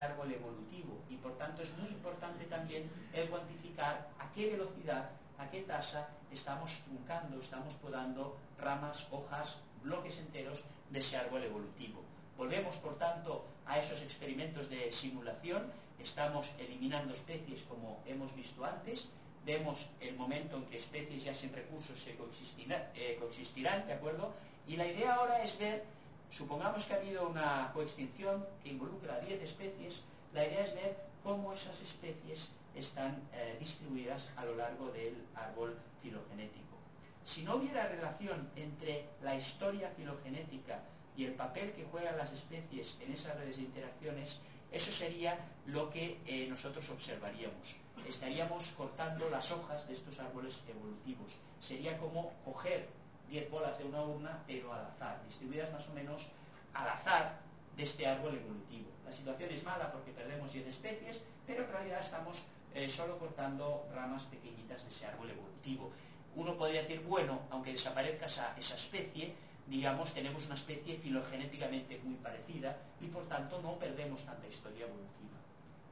árbol evolutivo, y por tanto es muy importante también el cuantificar a qué velocidad, a qué tasa estamos truncando, estamos podando ramas, hojas, bloques enteros de ese árbol evolutivo. Volvemos, por tanto, a esos experimentos de simulación. Estamos eliminando especies como hemos visto antes. Vemos el momento en que especies ya sin recursos se coexistirán, ¿de acuerdo? Y la idea ahora es ver, supongamos que ha habido una coextinción que involucra a 10 especies, la idea es ver cómo esas especies están distribuidas a lo largo del árbol filogenético. Si no hubiera relación entre la historia filogenética y el papel que juegan las especies en esas redes de interacciones, eso sería lo que nosotros observaríamos. Estaríamos cortando las hojas de estos árboles evolutivos. Sería como coger 10 bolas de una urna, pero al azar, distribuidas más o menos al azar de este árbol evolutivo. La situación es mala porque perdemos 10 especies, pero en realidad estamos solo cortando ramas pequeñitas de ese árbol evolutivo. Uno podría decir, bueno, aunque desaparezca esa especie, digamos, tenemos una especie filogenéticamente muy parecida y por tanto no perdemos tanta historia evolutiva.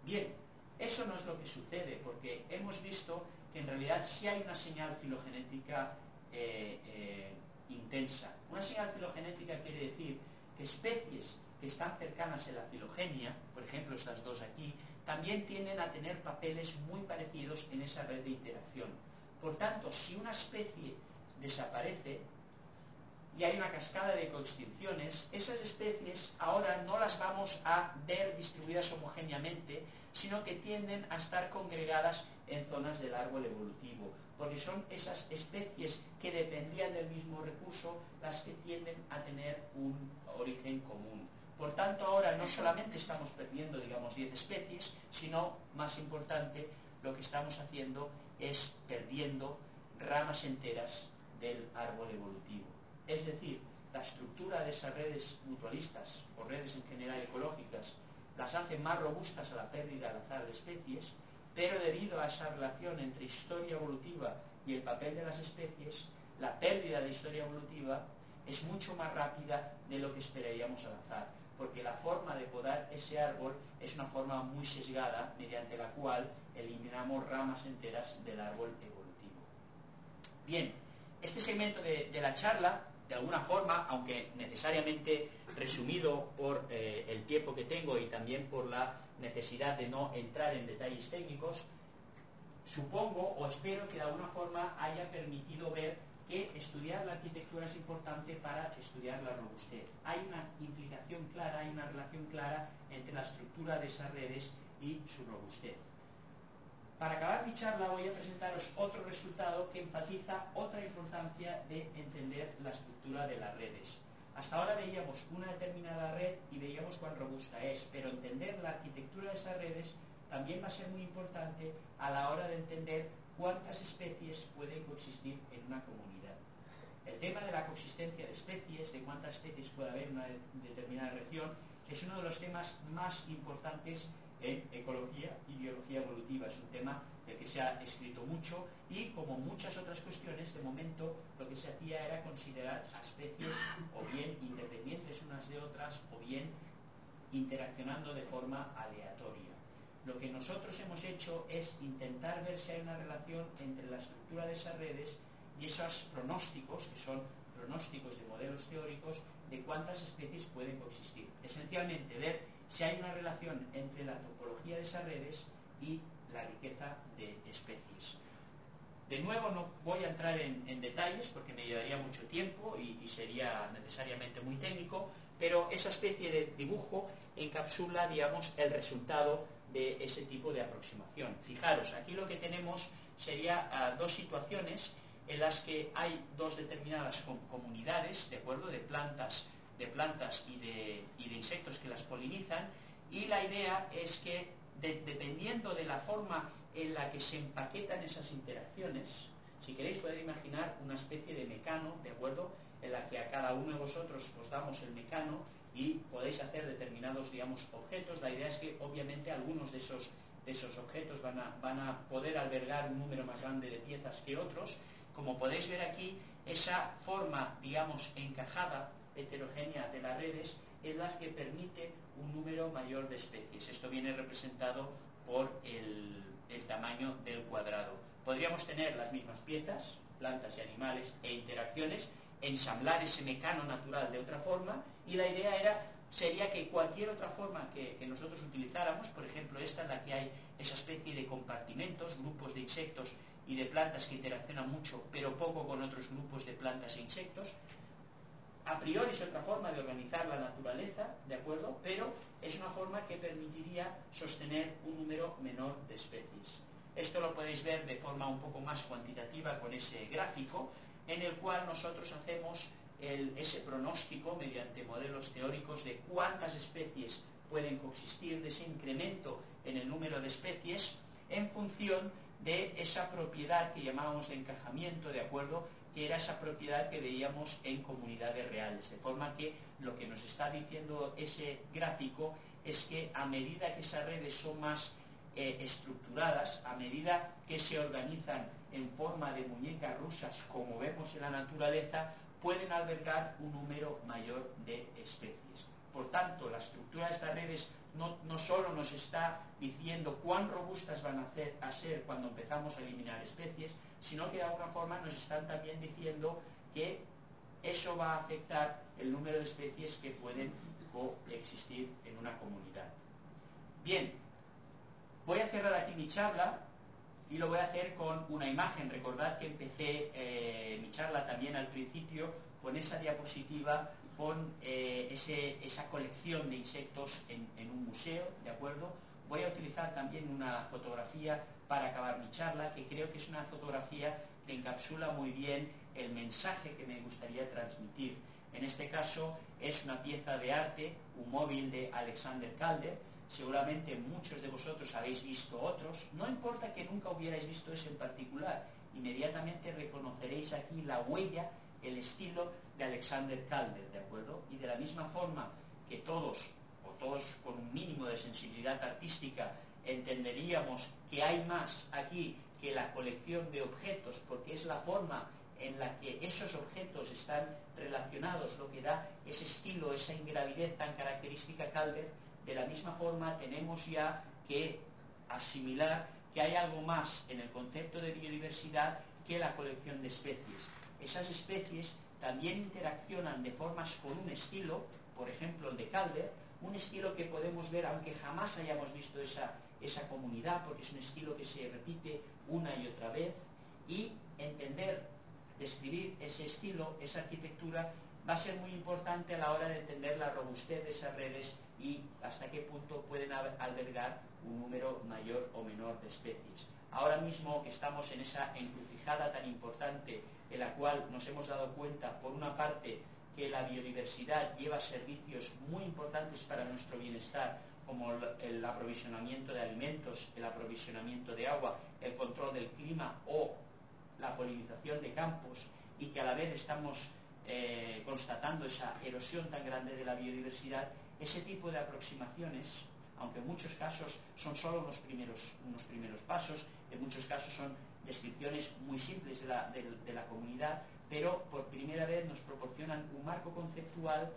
Bien, eso no es lo que sucede, porque hemos visto que en realidad sí hay una señal filogenética intensa. Una señal filogenética quiere decir que especies que están cercanas en la filogenia, por ejemplo estas dos aquí, también tienden a tener papeles muy parecidos en esa red de interacción. Por tanto, si una especie desaparece y hay una cascada de coextinciones, esas especies ahora no las vamos a ver distribuidas homogéneamente, sino que tienden a estar congregadas en zonas del árbol evolutivo, porque son esas especies que dependían del mismo recurso las que tienden a tener un origen común. Por tanto, ahora no solamente estamos perdiendo, digamos, 10 especies, sino, más importante, lo que estamos haciendo es perdiendo ramas enteras del árbol evolutivo. Es decir, la estructura de esas redes mutualistas, o redes en general ecológicas, las hace más robustas a la pérdida al azar de especies, pero debido a esa relación entre historia evolutiva y el papel de las especies, la pérdida de historia evolutiva es mucho más rápida de lo que esperaríamos al azar, porque la forma de podar ese árbol es una forma muy sesgada, mediante la cual eliminamos ramas enteras del árbol evolutivo. Bien, este segmento de la charla, de alguna forma, aunque necesariamente resumido por el tiempo que tengo y también por la necesidad de no entrar en detalles técnicos, supongo o espero que de alguna forma haya permitido ver que estudiar la arquitectura es importante para estudiar la robustez. Hay una implicación clara, hay una relación clara entre la estructura de esas redes y su robustez. Para acabar mi charla voy a presentaros otro resultado que enfatiza otra importancia de entender la estructura de las redes. Hasta ahora veíamos una determinada red y veíamos cuán robusta es, pero entender la arquitectura de esas redes también va a ser muy importante a la hora de entender cuántas especies pueden coexistir en una comunidad. El tema de la coexistencia de especies, de cuántas especies puede haber en una determinada región, es uno de los temas más importantes en ecología y biología evolutiva. Es un tema del que se ha escrito mucho y, como muchas otras cuestiones, de momento lo que se hacía era considerar a especies o bien independientes unas de otras o bien interaccionando de forma aleatoria. Lo que nosotros hemos hecho es intentar ver si hay una relación entre la estructura de esas redes y esos pronósticos, que son pronósticos de modelos teóricos, de cuántas especies pueden coexistir. Esencialmente, ver si hay una relación entre la topología de esas redes y la riqueza de especies. De nuevo, no voy a entrar en detalles porque me llevaría mucho tiempo y sería necesariamente muy técnico, pero esa especie de dibujo encapsula, digamos, el resultado de ese tipo de aproximación. Fijaros, aquí lo que tenemos sería dos situaciones en las que hay dos determinadas comunidades, ¿de acuerdo?, de plantas y de insectos que las polinizan, y la idea es que dependiendo de la forma en la que se empaquetan esas interacciones, si queréis podéis imaginar una especie de mecano, ¿de acuerdo?, en la que a cada uno de vosotros os damos el mecano y podéis hacer determinados, digamos, objetos. La idea es que obviamente algunos de esos objetos van a poder albergar un número más grande de piezas que otros. Como podéis ver aquí, esa forma, digamos, encajada, heterogénea de las redes, es la que permite un número mayor de especies. Esto viene representado por el tamaño del cuadrado. Podríamos tener las mismas piezas, plantas y animales, e interacciones, ensamblar ese mecano natural de otra forma, y la idea sería que cualquier otra forma que nosotros utilizáramos, por ejemplo esta en la que hay esa especie de compartimentos, grupos de insectos y de plantas que interaccionan mucho, pero poco con otros grupos de plantas e insectos, a priori es otra forma de organizar la naturaleza, ¿de acuerdo? Pero es una forma que permitiría sostener un número menor de especies. Esto lo podéis ver de forma un poco más cuantitativa con ese gráfico, en el cual nosotros hacemos ese pronóstico mediante modelos teóricos de cuántas especies pueden coexistir, de ese incremento en el número de especies, en función de esa propiedad que llamábamos de encajamiento, ¿de acuerdo?, que era esa propiedad que veíamos en comunidades reales. De forma que lo que nos está diciendo ese gráfico es que a medida que esas redes son más estructuradas, a medida que se organizan en forma de muñecas rusas, como vemos en la naturaleza, pueden albergar un número mayor de especies. Por tanto, la estructura de estas redes no solo nos está diciendo cuán robustas van a ser cuando empezamos a eliminar especies, sino que de alguna forma nos están también diciendo que eso va a afectar el número de especies que pueden coexistir en una comunidad. Bien, voy a cerrar aquí mi charla y lo voy a hacer con una imagen. Recordad que empecé mi charla también al principio con esa diapositiva, con esa colección de insectos en un museo, ¿de acuerdo? Voy a utilizar también una fotografía para acabar mi charla, que creo que es una fotografía que encapsula muy bien el mensaje que me gustaría transmitir. En este caso es una pieza de arte, un móvil de Alexander Calder. Seguramente muchos de vosotros habéis visto otros. No importa que nunca hubierais visto ese en particular, inmediatamente reconoceréis aquí la huella, el estilo de Alexander Calder, ¿de acuerdo? Y de la misma forma que todos con un mínimo de sensibilidad artística entenderíamos que hay más aquí que la colección de objetos, porque es la forma en la que esos objetos están relacionados lo que da ese estilo, esa ingravidez tan característica Calder. De la misma forma tenemos ya que asimilar que hay algo más en el concepto de biodiversidad que la colección de especies. Esas especies también interaccionan de formas con un estilo, por ejemplo el de Calder, un estilo que podemos ver aunque jamás hayamos visto esa comunidad, porque es un estilo que se repite una y otra vez, y entender, describir ese estilo, esa arquitectura, va a ser muy importante a la hora de entender la robustez de esas redes y hasta qué punto pueden albergar un número mayor o menor de especies. Ahora mismo que estamos en esa encrucijada tan importante en la cual nos hemos dado cuenta, por una parte, que la biodiversidad lleva servicios muy importantes para nuestro bienestar, como el aprovisionamiento de alimentos, el aprovisionamiento de agua, el control del clima o la polinización de campos, y que a la vez estamos constatando esa erosión tan grande de la biodiversidad. Ese tipo de aproximaciones, aunque en muchos casos son solo unos primeros pasos, en muchos casos son descripciones muy simples de la comunidad, pero por primera vez nos proporcionan un marco conceptual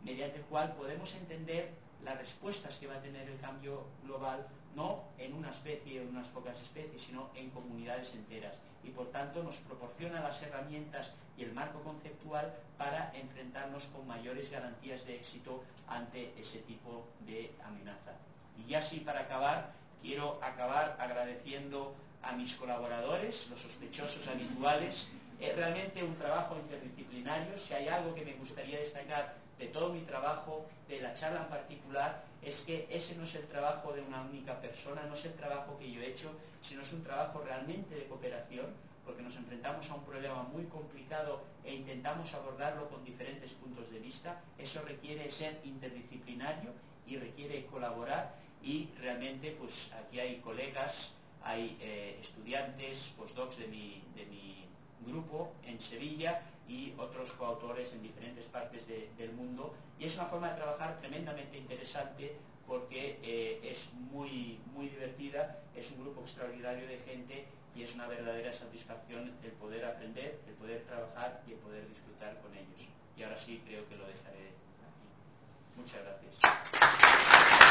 mediante el cual podemos entender las respuestas que va a tener el cambio global, no en una especie o en unas pocas especies, sino en comunidades enteras. Y por tanto nos proporciona las herramientas y el marco conceptual para enfrentarnos con mayores garantías de éxito ante ese tipo de amenaza. Y ya así para acabar, quiero acabar agradeciendo a mis colaboradores, los sospechosos habituales. Es realmente un trabajo interdisciplinario. Si hay algo que me gustaría destacar de todo mi trabajo, de la charla en particular, es que ese no es el trabajo de una única persona, no es el trabajo que yo he hecho, sino es un trabajo realmente de cooperación, porque nos enfrentamos a un problema muy complicado e intentamos abordarlo con diferentes puntos de vista. Eso requiere ser interdisciplinario y requiere colaborar, y realmente pues aquí hay colegas, hay estudiantes, postdocs de mi grupo en Sevilla y otros coautores en diferentes partes del mundo, y es una forma de trabajar tremendamente interesante porque es muy divertida, es un grupo extraordinario de gente y es una verdadera satisfacción el poder aprender, el poder trabajar y el poder disfrutar con ellos. Y ahora sí creo que lo dejaré aquí. Muchas gracias.